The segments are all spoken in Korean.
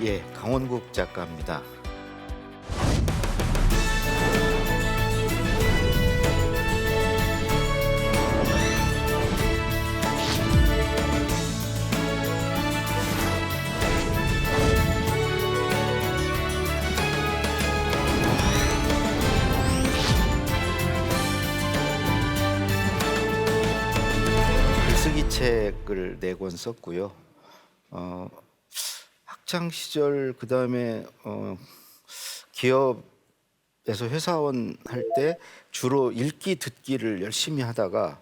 예, 강원국 작가입니다. 글쓰기 책을 4권 썼고요. 학창 시절 그다음에 기업에서 회사원 할 때 주로 읽기 듣기를 열심히 하다가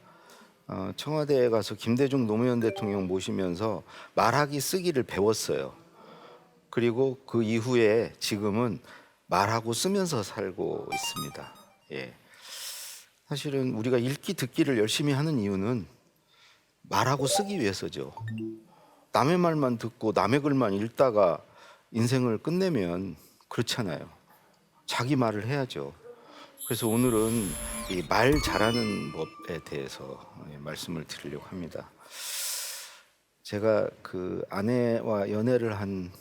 청와대에 가서 김대중 노무현 대통령 모시면서 말하기 쓰기를 배웠어요. 그리고 그 이후에 지금은 말하고 쓰면서 살고 있습니다. 예. 사실은 우리가 읽기 듣기를 열심히 하는 이유는 말하고 쓰기 위해서죠. 남의 말만 듣고 남의 글만 읽다가 인생을 끝내면 그렇잖아요. 자기 말을 해야죠. 그래서 오늘은 이 말 잘하는 법에 대해서 말씀을 드리려고 합니다. 제가 그 아내와 연애를 한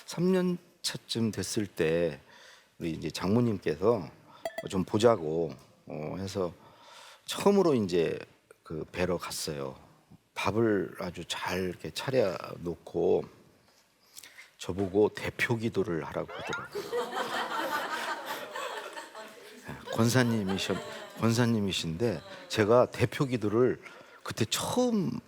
3년 차쯤 됐을 때 우리 이제 장모님께서 좀 보자고 해서 처음으로 이제 그 뵈러 갔어요. 밥을 아주 잘 이렇게 차려 놓고 저보고 대표 기도를 하라고 하더라고요. 권사님이신데 제가 대표 기도를 그때 처음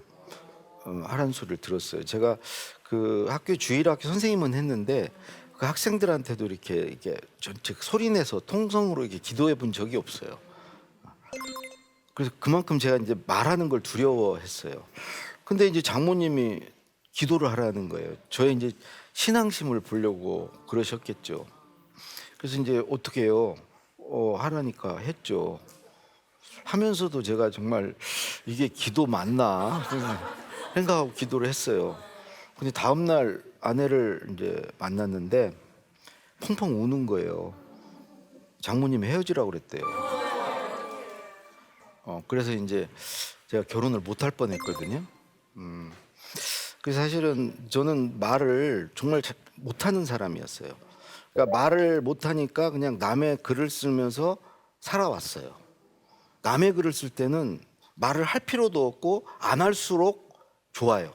하라는 소리를 들었어요. 제가 그 학교 주일학교 선생님은 했는데 그 학생들한테도 이렇게 전체 소리 내서 통성으로 이렇게 기도해 본 적이 없어요. 그래서 그만큼 제가 이제 말하는 걸 두려워했어요. 근데 이제 장모님이 기도를 하라는 거예요. 저의 이제 신앙심을 보려고 그러셨겠죠. 그래서 이제 어떻게 해요? 하라니까 했죠. 하면서도 제가 정말 이게 기도 맞나 생각하고 기도를 했어요. 근데 다음 날 아내를 이제 만났는데 펑펑 우는 거예요. 장모님이 헤어지라고 그랬대요. 그래서 이제 제가 결혼을 못 할 뻔했거든요. 그래서 사실은 저는 말을 정말 못하는 사람이었어요. 그러니까 말을 못하니까 그냥 남의 글을 쓰면서 살아왔어요. 남의 글을 쓸 때는 말을 할 필요도 없고 안 할수록 좋아요.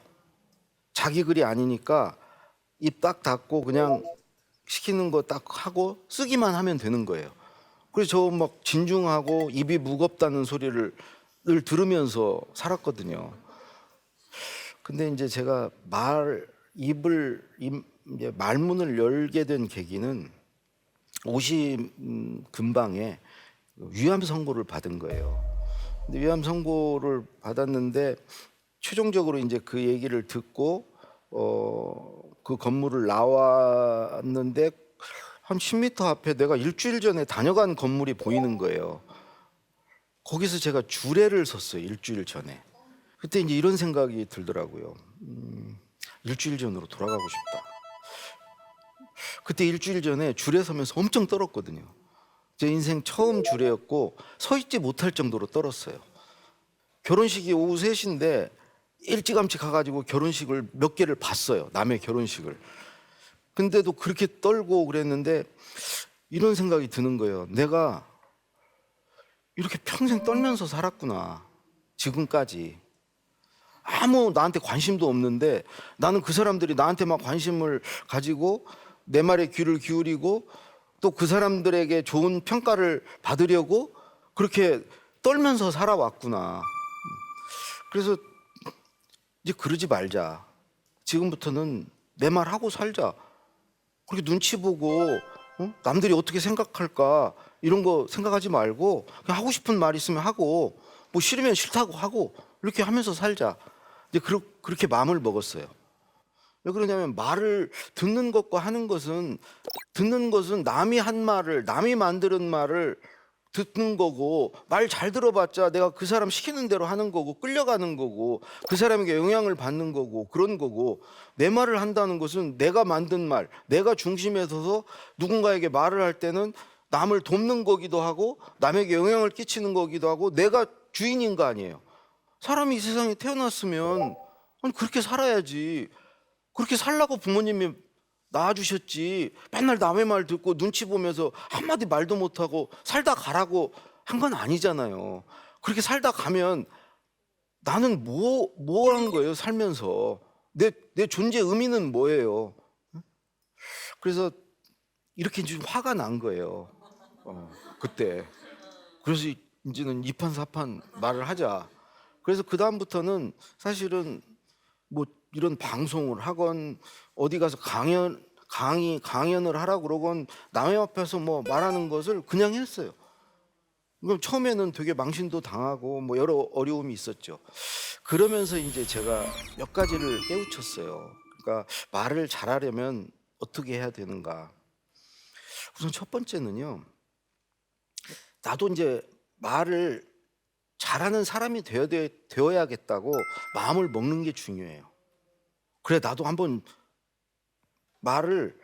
자기 글이 아니니까 입 딱 닫고 그냥 시키는 거 딱 하고 쓰기만 하면 되는 거예요. 그래서 저 막 진중하고 입이 무겁다는 소리를 늘 들으면서 살았거든요. 근데 이제 제가 이제 말문을 열게 된 계기는 50 근방에 위암 선고를 받은 거예요. 근데 위암 선고를 받았는데 최종적으로 이제 그 얘기를 듣고 그 건물을 나왔는데 한 10m 앞에 내가 일주일 전에 다녀간 건물이 보이는 거예요. 거기서 제가 주례를 섰어요. 일주일 전에. 그때 이제 이런 생각이 들더라고요. 일주일 전으로 돌아가고 싶다. 그때 일주일 전에 주례 서면서 엄청 떨었거든요. 제 인생 처음 주례였고 서 있지 못할 정도로 떨었어요. 결혼식이 오후 3시인데 일찌감치 가가지고 결혼식을 몇 개를 봤어요. 남의 결혼식을. 근데도 그렇게 떨고 그랬는데 이런 생각이 드는 거예요. 내가 이렇게 평생 떨면서 살았구나. 지금까지. 아무 나한테 관심도 없는데 나는 그 사람들이 나한테 막 관심을 가지고 내 말에 귀를 기울이고 또 그 사람들에게 좋은 평가를 받으려고 그렇게 떨면서 살아왔구나. 그래서 이제 그러지 말자. 지금부터는 내 말 하고 살자. 그렇게 눈치 보고 남들이 어떻게 생각할까 이런 거 생각하지 말고 그냥 하고 싶은 말 있으면 하고 뭐 싫으면 싫다고 하고 이렇게 하면서 살자. 이제 그렇게 마음을 먹었어요. 왜 그러냐면 말을 듣는 것과 하는 것은 남이 한 말을 남이 만드는 말을 듣는 거고 말 잘 들어봤자 내가 그 사람 시키는 대로 하는 거고 끌려가는 거고 그 사람에게 영향을 받는 거고 그런 거고 내 말을 한다는 것은 내가 만든 말 내가 중심에 서서 누군가에게 말을 할 때는 남을 돕는 거기도 하고 남에게 영향을 끼치는 거기도 하고 내가 주인인 거 아니에요. 사람이 이 세상에 태어났으면 아니 그렇게 살아야지. 그렇게 살라고 부모님이 낳아주셨지. 맨날 남의 말 듣고 눈치 보면서 한마디 말도 못하고 살다 가라고 한 건 아니잖아요. 그렇게 살다 가면 나는 뭐 한 거예요, 살면서. 내 존재 의미는 뭐예요? 그래서 이렇게 좀 화가 난 거예요. 그때. 그래서 이제는 이판사판 말을 하자. 그래서 그 다음부터는 사실은 뭐 이런 방송을 하건 어디 가서 강연을 하라고 그러건 남의 앞에서 뭐 말하는 것을 그냥 했어요. 그럼 처음에는 되게 망신도 당하고 뭐 여러 어려움이 있었죠. 그러면서 이제 제가 몇 가지를 깨우쳤어요. 그러니까 말을 잘하려면 어떻게 해야 되는가. 우선 첫 번째는요. 나도 이제 말을 잘하는 사람이 되어야겠다고 마음을 먹는 게 중요해요. 그래, 나도 한번 말을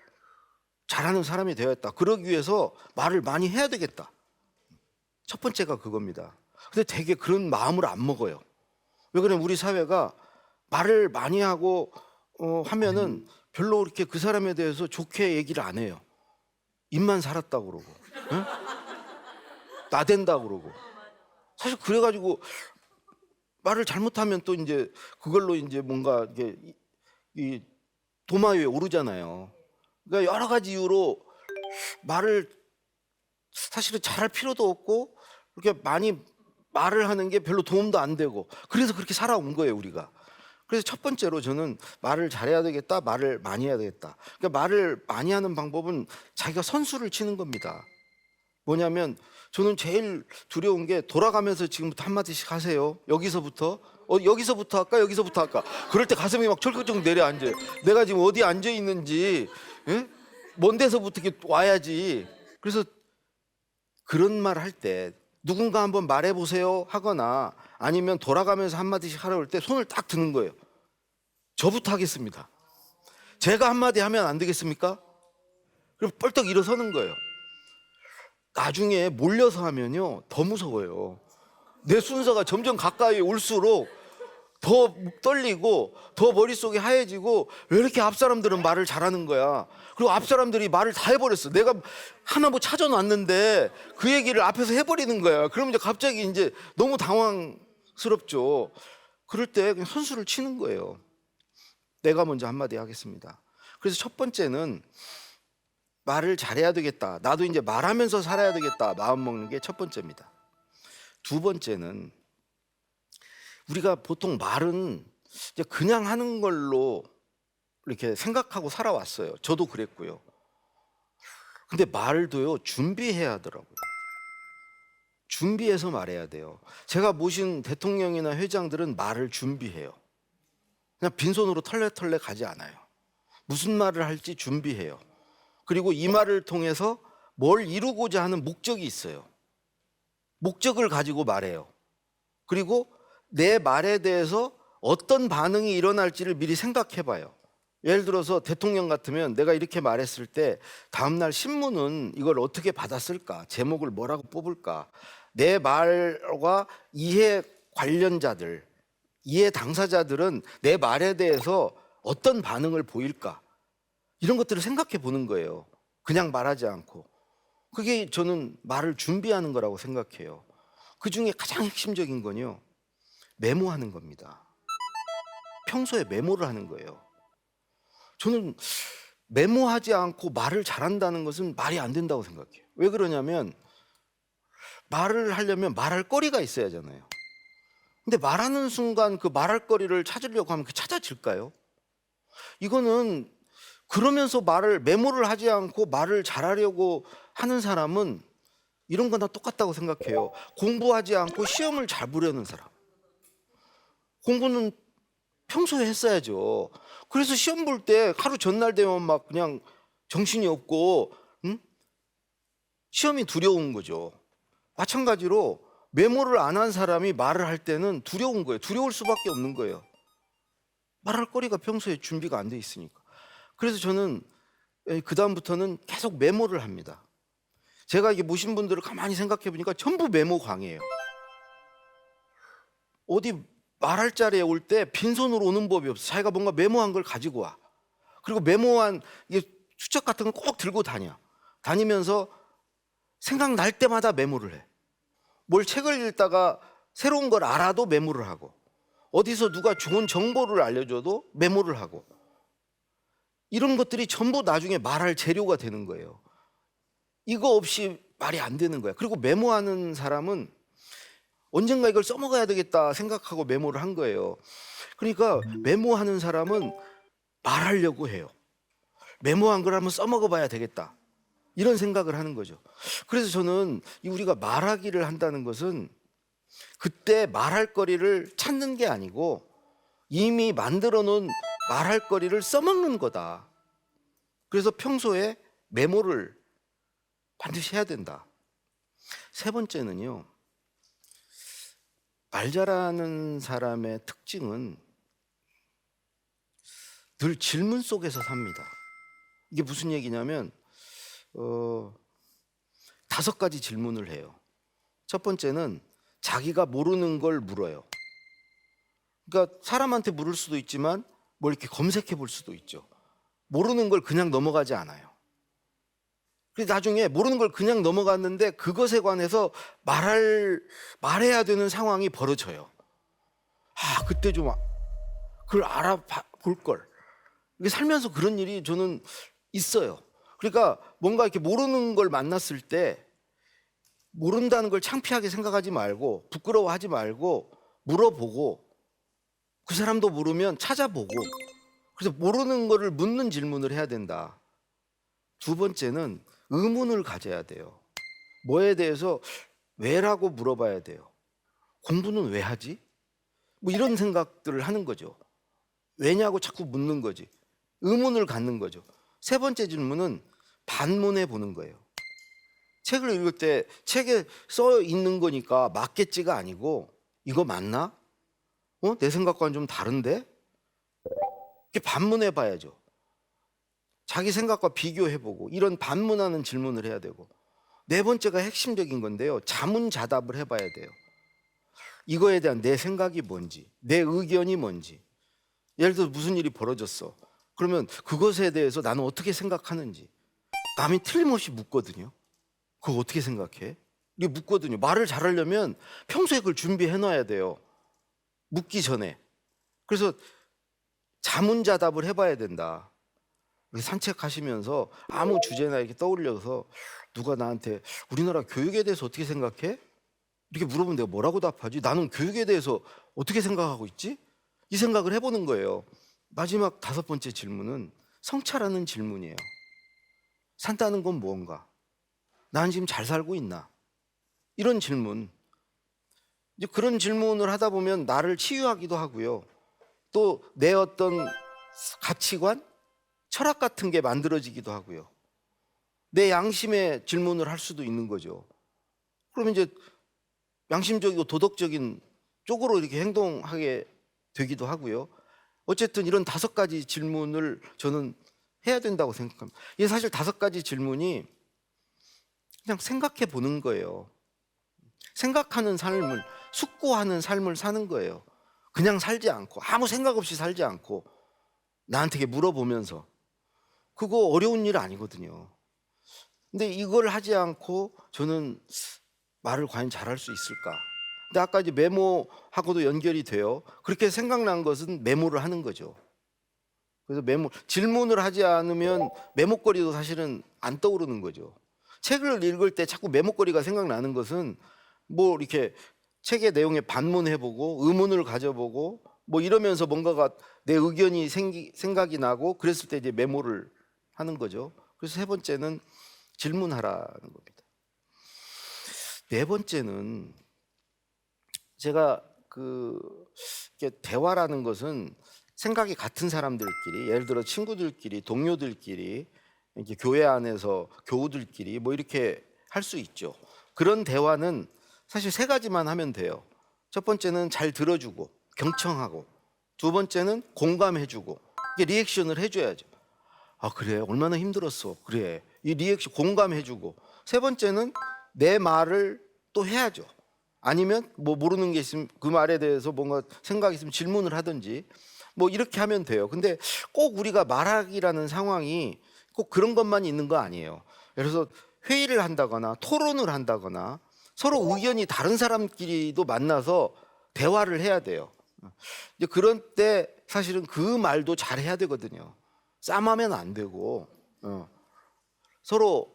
잘하는 사람이 되어야겠다. 그러기 위해서 말을 많이 해야 되겠다. 첫 번째가 그겁니다. 근데 되게 그런 마음을 안 먹어요. 왜 그러냐면 우리 사회가 말을 많이 하고 하면은 별로 그렇게 그 사람에 대해서 좋게 얘기를 안 해요. 입만 살았다고 그러고, 응? 나댄다고 그러고. 사실 그래가지고 말을 잘못하면 또 이제 그걸로 이제 뭔가 이게 이 도마 위에 오르잖아요. 그러니까 여러 가지 이유로 말을 사실은 잘할 필요도 없고 그렇게 많이 말을 하는 게 별로 도움도 안 되고 그래서 그렇게 살아온 거예요, 우리가. 그래서 첫 번째로 저는 말을 잘해야 되겠다, 말을 많이 해야 되겠다. 그러니까 말을 많이 하는 방법은 자기가 선수를 치는 겁니다. 뭐냐면 저는 제일 두려운 게 돌아가면서 지금부터 한마디씩 하세요. 여기서부터 여기서부터 할까, 여기서부터 할까. 그럴 때 가슴이 막 철컥철컥 내려앉아요. 내가 지금 어디 앉아 있는지, 예? 먼 데서부터 이렇게 와야지. 그래서 그런 말 할 때 누군가 한번 말해보세요 하거나 아니면 돌아가면서 한마디씩 하라고 할 때 손을 딱 드는 거예요. 저부터 하겠습니다. 제가 한마디 하면 안 되겠습니까? 그럼 뻘떡 일어서는 거예요. 나중에 몰려서 하면요 더 무서워요. 내 순서가 점점 가까이 올수록 더 떨리고 더 머릿속이 하얘지고 왜 이렇게 앞 사람들은 말을 잘하는 거야. 그리고 앞 사람들이 말을 다 해버렸어. 내가 하나 뭐 찾아놨는데 그 얘기를 앞에서 해버리는 거야. 그러면 이제 갑자기 이제 너무 당황스럽죠. 그럴 때 그냥 선수를 치는 거예요. 내가 먼저 한마디 하겠습니다. 그래서 첫 번째는 말을 잘해야 되겠다. 나도 이제 말하면서 살아야 되겠다. 마음 먹는 게 첫 번째입니다. 두 번째는 우리가 보통 말은 이제 그냥 하는 걸로 이렇게 생각하고 살아왔어요. 저도 그랬고요. 근데 말도요 준비해야 하더라고요. 준비해서 말해야 돼요. 제가 모신 대통령이나 회장들은 말을 준비해요. 그냥 빈손으로 털레털레 가지 않아요. 무슨 말을 할지 준비해요. 그리고 이 말을 통해서 뭘 이루고자 하는 목적이 있어요. 목적을 가지고 말해요. 그리고 내 말에 대해서 어떤 반응이 일어날지를 미리 생각해 봐요. 예를 들어서 대통령 같으면 내가 이렇게 말했을 때 다음날 신문은 이걸 어떻게 받았을까? 제목을 뭐라고 뽑을까? 내 말과 이해 관련자들, 이해 당사자들은 내 말에 대해서 어떤 반응을 보일까? 이런 것들을 생각해 보는 거예요. 그냥 말하지 않고. 그게 저는 말을 준비하는 거라고 생각해요. 그 중에 가장 핵심적인 건요, 메모하는 겁니다. 평소에 메모를 하는 거예요. 저는 메모하지 않고 말을 잘한다는 것은 말이 안 된다고 생각해요. 왜 그러냐면 말을 하려면 말할 거리가 있어야 하잖아요. 근데 말하는 순간 그 말할 거리를 찾으려고 하면 그 찾아질까요? 이거는 그러면서 메모를 하지 않고 말을 잘하려고 하는 사람은 이런 거나 똑같다고 생각해요. 공부하지 않고 시험을 잘 보려는 사람. 공부는 평소에 했어야죠. 그래서 시험 볼 때 하루 전날 되면 막 그냥 정신이 없고, 시험이 두려운 거죠. 마찬가지로 메모를 안 한 사람이 말을 할 때는 두려운 거예요. 두려울 수밖에 없는 거예요. 말할 거리가 평소에 준비가 안 돼 있으니까. 그래서 저는 그 다음부터는 계속 메모를 합니다. 제가 이게 모신 분들을 가만히 생각해 보니까 전부 메모 광이에요. 어디 말할 자리에 올 때 빈손으로 오는 법이 없어. 자기가 뭔가 메모한 걸 가지고 와. 그리고 메모한 이게 수첩 같은 건 꼭 들고 다니면서 생각날 때마다 메모를 해. 뭘 책을 읽다가 새로운 걸 알아도 메모를 하고, 어디서 누가 좋은 정보를 알려줘도 메모를 하고, 이런 것들이 전부 나중에 말할 재료가 되는 거예요. 이거 없이 말이 안 되는 거야. 그리고 메모하는 사람은 언젠가 이걸 써먹어야 되겠다 생각하고 메모를 한 거예요. 그러니까 메모하는 사람은 말하려고 해요. 메모한 걸 한번 써먹어 봐야 되겠다, 이런 생각을 하는 거죠. 그래서 저는 우리가 말하기를 한다는 것은 그때 말할 거리를 찾는 게 아니고 이미 만들어 놓은 말할 거리를 써먹는 거다. 그래서 평소에 메모를 반드시 해야 된다. 세 번째는요, 말 잘하는 사람의 특징은 늘 질문 속에서 삽니다. 이게 무슨 얘기냐면 5가지 질문을 해요. 첫 번째는 자기가 모르는 걸 물어요. 그러니까 사람한테 물을 수도 있지만 뭐 이렇게 검색해 볼 수도 있죠. 모르는 걸 그냥 넘어가지 않아요. 그래서 나중에 모르는 걸 그냥 넘어갔는데 그것에 관해서 말해야 되는 상황이 벌어져요. 그때 좀 그걸 알아볼 걸. 이게 살면서 그런 일이 저는 있어요. 그러니까 뭔가 이렇게 모르는 걸 만났을 때 모른다는 걸 창피하게 생각하지 말고, 부끄러워하지 말고 물어보고, 그 사람도 모르면 찾아보고, 그래서 모르는 거를 묻는 질문을 해야 된다. 두 번째는 의문을 가져야 돼요. 뭐에 대해서 왜라고 물어봐야 돼요. 공부는 왜 하지? 뭐 이런 생각들을 하는 거죠. 왜냐고 자꾸 묻는 거지. 의문을 갖는 거죠. 세 번째 질문은 반문해 보는 거예요. 책을 읽을 때 책에 써 있는 거니까 맞겠지가 아니고, 이거 맞나? 내 생각과는 좀 다른데? 이렇게 반문해 봐야죠. 자기 생각과 비교해 보고, 이런 반문하는 질문을 해야 되고, 네 번째가 핵심적인 건데요, 자문자답을 해 봐야 돼요. 이거에 대한 내 생각이 뭔지, 내 의견이 뭔지. 예를 들어 무슨 일이 벌어졌어. 그러면 그것에 대해서 나는 어떻게 생각하는지 남이 틀림없이 묻거든요. 그거 어떻게 생각해? 이게 묻거든요. 말을 잘하려면 평소에 그걸 준비해 놔야 돼요, 묻기 전에. 그래서 자문자답을 해봐야 된다. 산책하시면서 아무 주제나 이렇게 떠올려서 누가 나한테 우리나라 교육에 대해서 어떻게 생각해? 이렇게 물어보면 내가 뭐라고 답하지? 나는 교육에 대해서 어떻게 생각하고 있지? 이 생각을 해보는 거예요. 마지막 5번째 질문은 성찰하는 질문이에요. 산다는 건 무언가? 난 지금 잘 살고 있나? 이런 질문. 이제 그런 질문을 하다 보면 나를 치유하기도 하고요, 또 내 어떤 가치관, 철학 같은 게 만들어지기도 하고요, 내 양심의 질문을 할 수도 있는 거죠. 그러면 이제 양심적이고 도덕적인 쪽으로 이렇게 행동하게 되기도 하고요. 어쨌든 이런 5가지 질문을 저는 해야 된다고 생각합니다. 이게 사실 5가지 질문이 그냥 생각해 보는 거예요. 생각하는 삶을, 숙고하는 삶을 사는 거예요. 그냥 살지 않고, 아무 생각 없이 살지 않고 나한테 물어보면서. 그거 어려운 일 아니거든요. 근데 이걸 하지 않고 저는 말을 과연 잘할 수 있을까? 근데 아까 이제 메모하고도 연결이 돼요. 그렇게 생각난 것은 메모를 하는 거죠. 그래서 질문을 하지 않으면 메모거리도 사실은 안 떠오르는 거죠. 책을 읽을 때 자꾸 메모거리가 생각나는 것은 뭐 이렇게 책의 내용에 반문해보고 의문을 가져보고 뭐 이러면서 뭔가가 내 의견이 생각이 나고, 그랬을 때 이제 메모를 하는 거죠. 그래서 세 번째는 질문하라는 겁니다. 네 번째는 제가 이렇게 대화라는 것은 생각이 같은 사람들끼리, 예를 들어 친구들끼리, 동료들끼리, 이렇게 교회 안에서 교우들끼리 뭐 이렇게 할 수 있죠. 그런 대화는 사실 3가지만 하면 돼요. 첫 번째는 잘 들어주고 경청하고, 두 번째는 공감해주고, 이게 리액션을 해줘야죠. 그래, 얼마나 힘들었어, 그래, 이 리액션 공감해주고, 세 번째는 내 말을 또 해야죠. 아니면 뭐 모르는 게 있으면 그 말에 대해서 뭔가 생각이 있으면 질문을 하든지 뭐 이렇게 하면 돼요. 근데 꼭 우리가 말하기라는 상황이 꼭 그런 것만 있는 거 아니에요. 그래서 회의를 한다거나 토론을 한다거나 서로 의견이 다른 사람끼리도 만나서 대화를 해야 돼요. 이제 그런 때 사실은 그 말도 잘 해야 되거든요. 쌈하면 안 되고 서로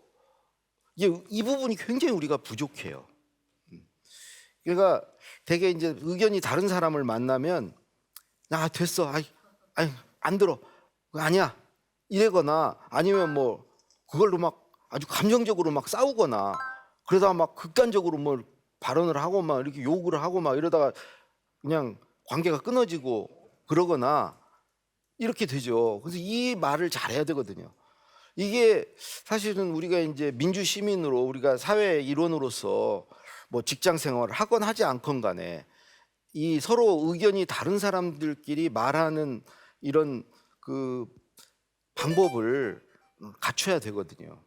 이제 이 부분이 굉장히 우리가 부족해요. 그러니까 되게 이제 의견이 다른 사람을 만나면 됐어, 안 들어, 아니야 이래거나 아니면 뭐 그걸로 막 아주 감정적으로 막 싸우거나 그러다가 막 극단적으로 뭐 발언을 하고 막 이렇게 욕을 하고 막 이러다가 그냥 관계가 끊어지고 그러거나 이렇게 되죠. 그래서 이 말을 잘해야 되거든요. 이게 사실은 우리가 이제 민주 시민으로 우리가 사회 일원으로서 뭐 직장 생활을 하건 하지 않건 간에 이 서로 의견이 다른 사람들끼리 말하는 이런 그 방법을 갖춰야 되거든요.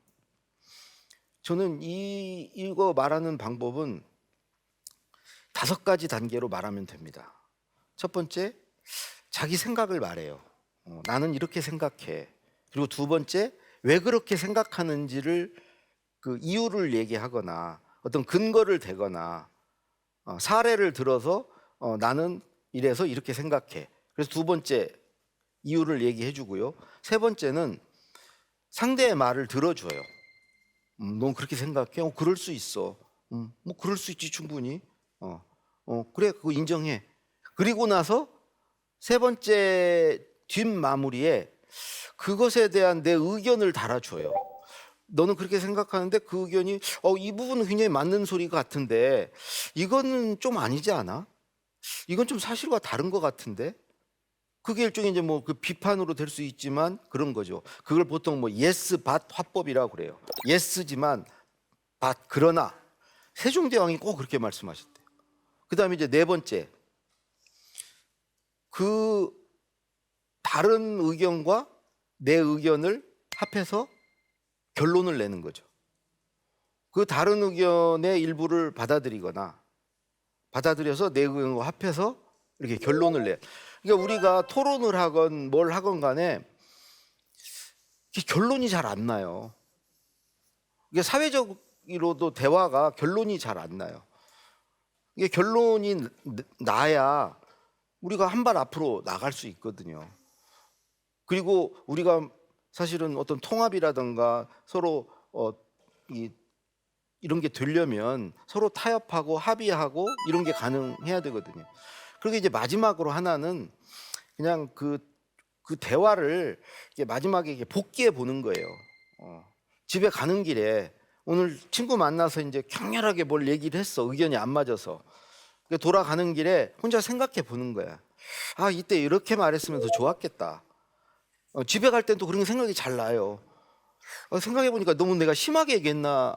저는 이거 말하는 방법은 5가지 단계로 말하면 됩니다. 첫 번째, 자기 생각을 말해요. 나는 이렇게 생각해. 그리고 두 번째, 왜 그렇게 생각하는지를 그 이유를 얘기하거나 어떤 근거를 대거나 사례를 들어서 나는 이래서 이렇게 생각해. 그래서 두 번째 이유를 얘기해 주고요. 세 번째는 상대의 말을 들어줘요. 넌 그렇게 생각해? 그럴 수 있어. 뭐 그럴 수 있지 충분히. 그래 그거 인정해. 그리고 나서 세 번째 뒷마무리에 그것에 대한 내 의견을 달아줘요. 너는 그렇게 생각하는데 그 의견이 이 부분은 굉장히 맞는 소리 같은데 이거는 좀 아니지 않아? 이건 좀 사실과 다른 것 같은데? 그게 일종의 이제 뭐 그 비판으로 될 수 있지만 그런 거죠. 그걸 보통 뭐 예스 밭 화법이라고 그래요. 예스지만 밭 그러나 세종대왕이 꼭 그렇게 말씀하셨대요. 그다음에 이제 네 번째, 그 다른 의견과 내 의견을 합해서 결론을 내는 거죠. 그 다른 의견의 일부를 받아들여서 내 의견과 합해서 이렇게 결론을 내. 그러니까 우리가 토론을 하건 뭘 하건 간에 결론이 잘 안 나요. 이게 사회적으로도 대화가 결론이 잘 안 나요. 이게 결론이 나야 우리가 한 발 앞으로 나갈 수 있거든요. 그리고 우리가 사실은 어떤 통합이라든가 서로 이런 게 되려면 서로 타협하고 합의하고 이런 게 가능해야 되거든요. 그리고 이제 마지막으로 하나는 그냥 그 대화를 마지막에 이렇게 복귀해 보는 거예요. 집에 가는 길에 오늘 친구 만나서 이제 격렬하게 뭘 얘기를 했어. 의견이 안 맞아서. 돌아가는 길에 혼자 생각해 보는 거야. 이때 이렇게 말했으면 더 좋았겠다. 집에 갈 땐 또 그런 생각이 잘 나요. 생각해 보니까 너무 내가 심하게 얘기했나?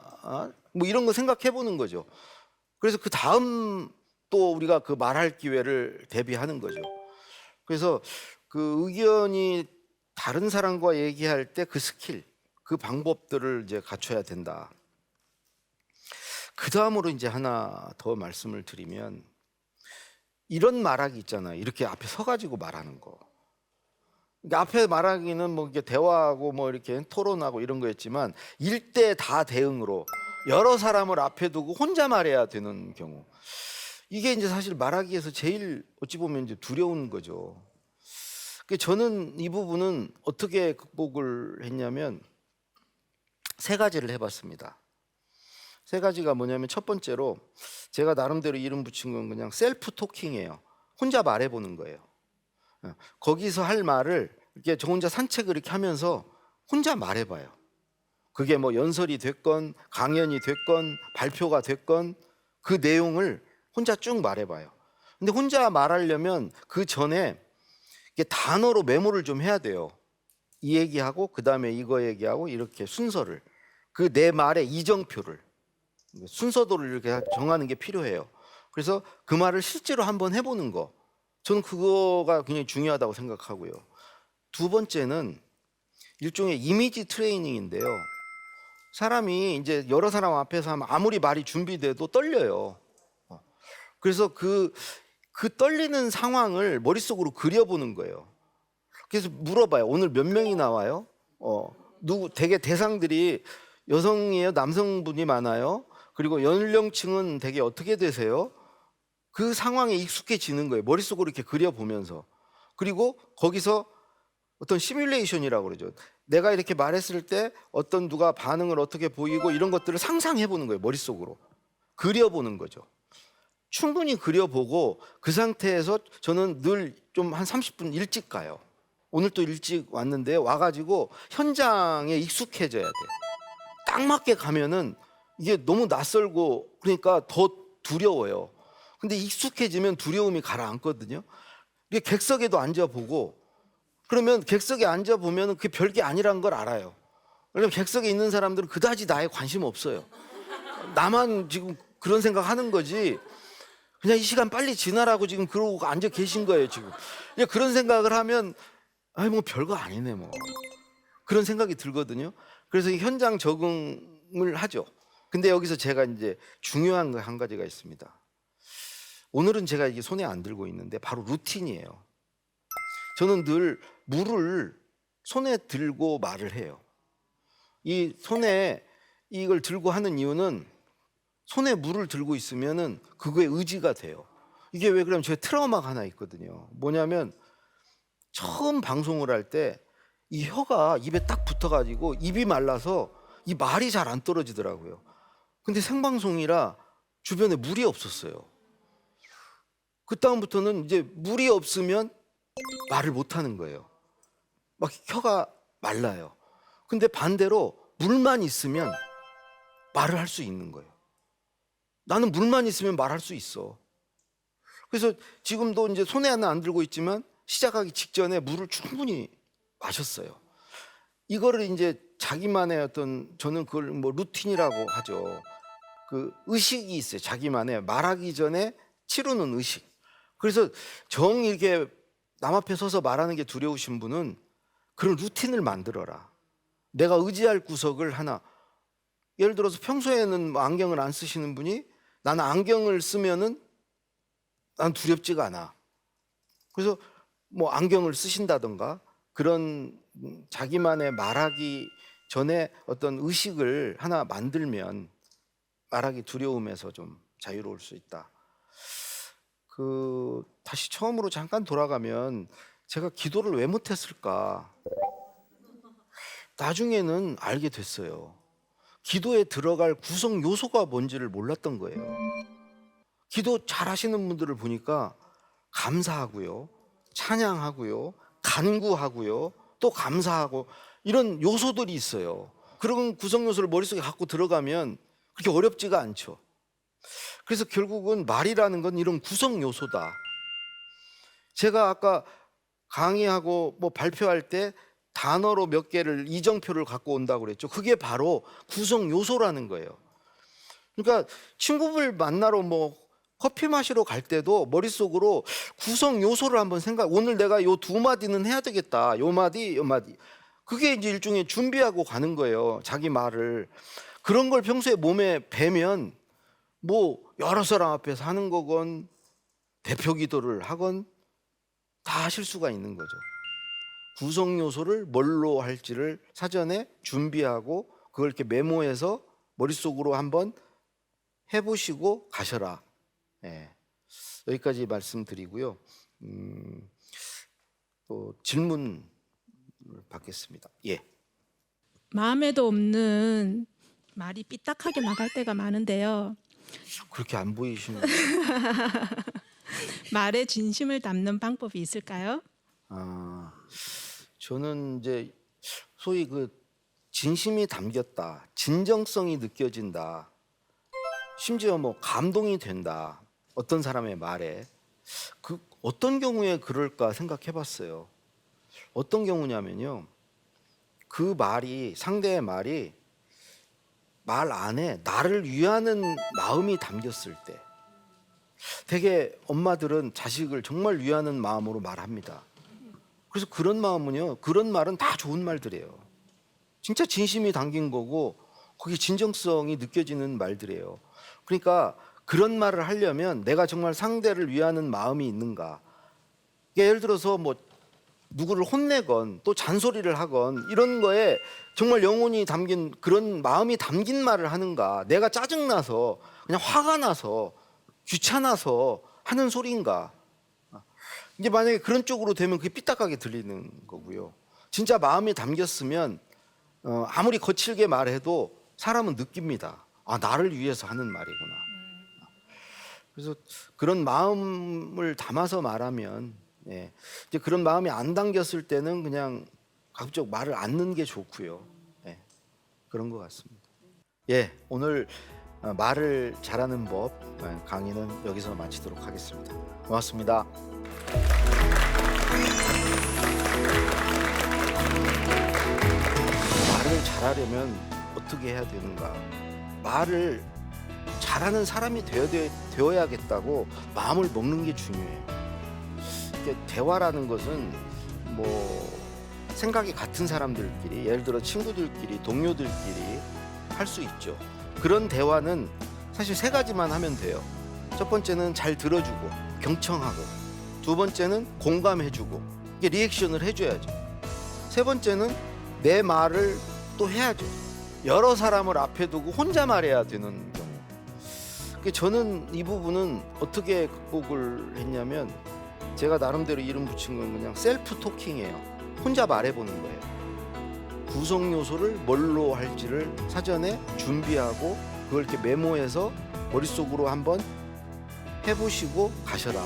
뭐 이런 거 생각해 보는 거죠. 그래서 그 다음 또 우리가 그 말할 기회를 대비하는 거죠. 그래서 그 의견이 다른 사람과 얘기할 때 그 스킬, 그 방법들을 이제 갖춰야 된다. 그 다음으로 이제 하나 더 말씀을 드리면 이런 말하기 있잖아요. 이렇게 앞에 서가지고 말하는 거. 그러니까 앞에 말하기는 뭐 이렇게 대화하고 뭐 이렇게 토론하고 이런 거였지만 일대 다 대응으로 여러 사람을 앞에 두고 혼자 말해야 되는 경우, 이게 이제 사실 말하기에서 제일 어찌 보면 이제 두려운 거죠. 저는 이 부분은 어떻게 극복을 했냐면 3가지를 해봤습니다. 3가지가 뭐냐면 첫 번째로 제가 나름대로 이름 붙인 건 그냥 셀프 토킹이에요. 혼자 말해보는 거예요. 거기서 할 말을 이렇게 저 혼자 산책을 이렇게 하면서 혼자 말해봐요. 그게 뭐 연설이 됐건 강연이 됐건 발표가 됐건 그 내용을 혼자 쭉 말해봐요. 근데 혼자 말하려면 그 전에 이게 단어로 메모를 좀 해야 돼요. 이 얘기하고 그 다음에 이거 얘기하고 이렇게 순서를, 그 내 말의 이정표를, 순서도를 이렇게 정하는 게 필요해요. 그래서 그 말을 실제로 한번 해보는 거, 저는 그거가 굉장히 중요하다고 생각하고요. 두 번째는 일종의 이미지 트레이닝인데요. 사람이 이제 여러 사람 앞에서 하면 아무리 말이 준비돼도 떨려요. 그래서 그 떨리는 상황을 머릿속으로 그려보는 거예요. 그래서 물어봐요. 오늘 몇 명이 나와요? 되게 대상들이 여성이에요, 남성분이 많아요. 그리고 연령층은 되게 어떻게 되세요? 그 상황에 익숙해지는 거예요. 머릿속으로 이렇게 그려보면서. 그리고 거기서 어떤 시뮬레이션이라고 그러죠. 내가 이렇게 말했을 때 어떤 누가 반응을 어떻게 보이고 이런 것들을 상상해 보는 거예요. 머릿속으로. 그려보는 거죠. 충분히 그려보고 그 상태에서 저는 늘 좀 한 30분 일찍 가요. 오늘 또 일찍 왔는데 와가지고 현장에 익숙해져야 돼. 딱 맞게 가면은 이게 너무 낯설고 그러니까 더 두려워요. 근데 익숙해지면 두려움이 가라앉거든요. 이게 객석에도 앉아보고 그러면 객석에 앉아보면 그게 별게 아니란 걸 알아요. 왜냐면 객석에 있는 사람들은 그다지 나에 관심 없어요. 나만 지금 그런 생각하는 거지. 그냥 이 시간 빨리 지나라고 지금 그러고 앉아 계신 거예요 지금. 그런 생각을 하면 아이 뭐 별거 아니네 뭐 그런 생각이 들거든요. 그래서 이 현장 적응을 하죠. 근데 여기서 제가 이제 중요한 거 한 가지가 있습니다. 오늘은 제가 이게 손에 안 들고 있는데 바로 루틴이에요. 저는 늘 물을 손에 들고 말을 해요. 이 손에 이걸 들고 하는 이유는 손에 물을 들고 있으면은 그거에 의지가 돼요. 이게 왜 그러면 제 트라우마가 하나 있거든요. 뭐냐면 처음 방송을 할 때 이 혀가 입에 딱 붙어가지고 입이 말라서 이 말이 잘 안 떨어지더라고요. 근데 생방송이라 주변에 물이 없었어요. 그 다음부터는 이제 물이 없으면 말을 못 하는 거예요. 막 혀가 말라요. 근데 반대로 물만 있으면 말을 할 수 있는 거예요. 나는 물만 있으면 말할 수 있어. 그래서 지금도 이제 손에 하나 안 들고 있지만 시작하기 직전에 물을 충분히 마셨어요. 이거를 이제 자기만의 어떤 저는 그걸 뭐 루틴이라고 하죠. 그 의식이 있어요. 자기만의 말하기 전에 치르는 의식. 그래서 정 이렇게 남 앞에 서서 말하는 게 두려우신 분은 그런 루틴을 만들어라. 내가 의지할 구석을 하나. 예를 들어서 평소에는 뭐 안경을 안 쓰시는 분이 나는 안경을 쓰면은 난 두렵지가 않아. 그래서 뭐 안경을 쓰신다던가 그런 자기만의 말하기 전에 어떤 의식을 하나 만들면 말하기 두려움에서 좀 자유로울 수 있다. 다시 처음으로 잠깐 돌아가면 제가 기도를 왜 못했을까? 나중에는 알게 됐어요. 기도에 들어갈 구성 요소가 뭔지를 몰랐던 거예요. 기도 잘 하시는 분들을 보니까 감사하고요, 찬양하고요, 간구하고요, 또 감사하고 이런 요소들이 있어요. 그런 구성 요소를 머릿속에 갖고 들어가면 그렇게 어렵지가 않죠. 그래서 결국은 말이라는 건 이런 구성 요소다. 제가 아까 강의하고 뭐 발표할 때 단어로 몇 개를 이정표를 갖고 온다고 그랬죠. 그게 바로 구성 요소라는 거예요. 그러니까 친구들 만나러 뭐 커피 마시러 갈 때도 머릿속으로 구성 요소를 한번 오늘 내가 요 두 마디는 해야 되겠다. 요 마디, 요 마디. 그게 이제 일종의 준비하고 가는 거예요. 자기 말을. 그런 걸 평소에 몸에 배면 뭐 여러 사람 앞에서 하는 거건 대표 기도를 하건 다 하실 수가 있는 거죠. 구성 요소를 뭘로 할지를 사전에 준비하고 그걸 이렇게 메모해서 머릿속으로 한번 해보시고 가셔라. 여기까지 말씀드리고요. 또 질문을 받겠습니다. 예. 마음에도 없는 말이 삐딱하게 나갈 때가 많은데요. 그렇게 안 보이시는. 말에 진심을 담는 방법이 있을까요? 저는 이제 소위 그 진심이 담겼다, 진정성이 느껴진다, 심지어 뭐 감동이 된다. 어떤 사람의 말에 어떤 경우에 그럴까 생각해봤어요. 어떤 경우냐면요, 그 말이 상대의 말이 말 안에 나를 위하는 마음이 담겼을 때, 되게 엄마들은 자식을 정말 위하는 마음으로 말합니다. 그래서 그런 마음은요, 그런 말은 다 좋은 말들이에요. 진짜 진심이 담긴 거고 거기 진정성이 느껴지는 말들이에요. 그러니까 그런 말을 하려면 내가 정말 상대를 위하는 마음이 있는가. 예를 들어서 뭐 누구를 혼내건 또 잔소리를 하건 이런 거에 정말 영혼이 담긴 그런 마음이 담긴 말을 하는가? 내가 짜증나서 그냥 화가 나서 귀찮아서 하는 소리인가? 이제 만약에 그런 쪽으로 되면 그게 삐딱하게 들리는 거고요. 진짜 마음이 담겼으면 아무리 거칠게 말해도 사람은 느낍니다. 아, 나를 위해서 하는 말이구나. 그래서 그런 마음을 담아서 말하면, 예, 이제 그런 마음이 안 담겼을 때는 그냥 가급적 말을 안 넣는 게 좋고요. 예, 그런 것 같습니다. 예, 오늘 말을 잘하는 법 강의는 여기서 마치도록 하겠습니다. 고맙습니다. 말을 잘하려면 어떻게 해야 되는가? 말을 잘하는 사람이 되어야겠다고 마음을 먹는 게 중요해요. 이게 대화라는 것은 뭐 생각이 같은 사람들끼리, 예를 들어 친구들끼리, 동료들끼리 할 수 있죠. 그런 대화는 사실 세 가지만 하면 돼요. 첫 번째는 잘 들어주고 경청하고, 두 번째는 공감해주고, 이게 리액션을 해줘야죠. 세 번째는 내 말을 또 해야죠. 여러 사람을 앞에 두고 혼자 말해야 되는 경우. 저는 이 부분은 어떻게 극복을 했냐면, 제가 나름대로 이름 붙인 건 그냥 셀프 토킹이에요. 혼자 말해보는 거예요. 구성 요소를 뭘로 할지를 사전에 준비하고 그걸 이렇게 메모해서 머릿속으로 한번 해보시고 가셔라.